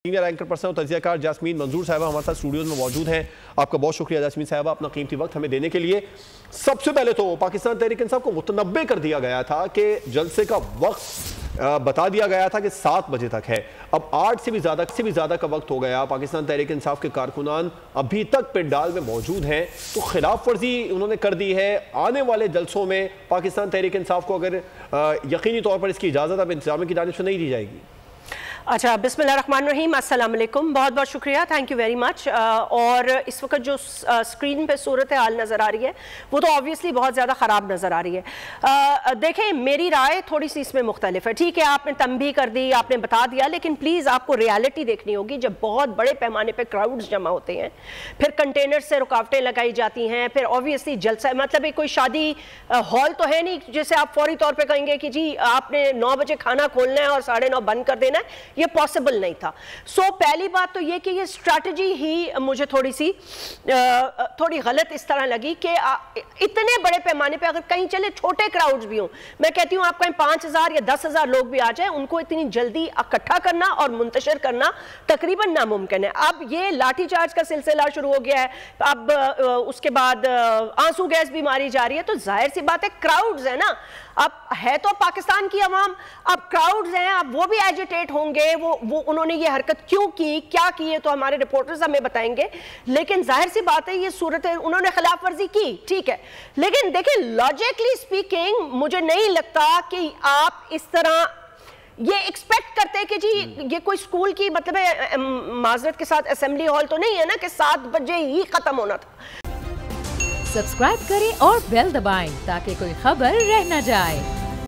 Senior anchor person और तज्जियाकार Jasmine मंजूर साहिबा हमारे साथ स्टूडियोज में मौजूद हैं। आपका बहुत शुक्रिया जास्मीन साहिबा अपना कीमती वक्त हमें देने के लिए। सबसे पहले तो पाकिस्तान तहरीक इंसाफ को मुतनब्बे कर दिया गया था कि जलसे का वक्त बता दिया गया था कि 7 बजे तक है, अब 8 से भी ज़्यादा का वक्त हो गया। पाकिस्तान तहरीक इंसाफ के कारकुनान अभी तक पंडाल में मौजूद हैं, तो खिलाफ वर्जी उन्होंने कर दी है। आने वाले जलसों में पाकिस्तान तहरीक इंसाफ को अगर यकीनी तौर पर इसकी इजाज़त अब इंतजाम की जानिब से नहीं दी जाएगी। अच्छा, बिस्मिल्लाहिर्रहमानिर्रहीम, अस्सलाम वालेकुम, बहुत बहुत शुक्रिया, थैंक यू वेरी मच। और इस वक्त जो स्क्रीन पे सूरत हाल नज़र आ रही है वो तो ऑब्वियसली बहुत ज़्यादा ख़राब नज़र आ रही है। देखें, मेरी राय थोड़ी सी इसमें मुख्तलिफ है। ठीक है, आपने तंबीह कर दी, आपने बता दिया, लेकिन प्लीज़ आपको रियलिटी देखनी होगी। जब बहुत बड़े पैमाने पर क्राउड्स जमा होते हैं, फिर कंटेनर से रुकावटें लगाई जाती हैं, फिर ऑब्वियसली जलसा, मतलब कोई शादी हॉल तो है नहीं जैसे आप फौरी तौर पर कहेंगे कि जी आपने 9 बजे खाना खोलना है और 9:30 बंद कर देना है, ये पॉसिबल नहीं था। सो पहली बात तो ये कि ये स्ट्रैटेजी ही मुझे थोड़ी गलत इस तरह लगी कि इतने बड़े पैमाने पे अगर कहीं चले छोटे क्राउड्स भी हों, मैं कहती हूँ आप कहीं 5000 या 10,000 लोग भी आ जाए, उनको इतनी जल्दी इकट्ठा करना और मुंतशिर करना तकरीबन नामुमकिन है। अब ये लाठीचार्ज का सिलसिला शुरू हो गया है, अब उसके बाद आंसू गैस भी मारी जा रही है, तो जाहिर सी बात है क्राउड्स है ना, अब है तो पाकिस्तान की अवाम, अब क्राउड्स हैं, अब वो भी एजिटेट होंगे। वो उन्होंने ये हरकत क्यों की, क्या की, है तो हमारे रिपोर्टर्स हमें बताएंगे। लेकिन जाहिर सी बात है ये सूरत है, उन्होंने खिलाफ वर्जी की, ठीक है, लेकिन देखिए लॉजिकली स्पीकिंग मुझे नहीं लगता कि आप इस तरह ये एक्सपेक्ट करते कि जी ये कोई स्कूल की मतलब माजरत के साथ असेंबली हॉल तो नहीं है ना कि 7 बजे ही खत्म होना था। सब्सक्राइब करें और बेल दबाएं ताकि कोई खबर रह न जाए।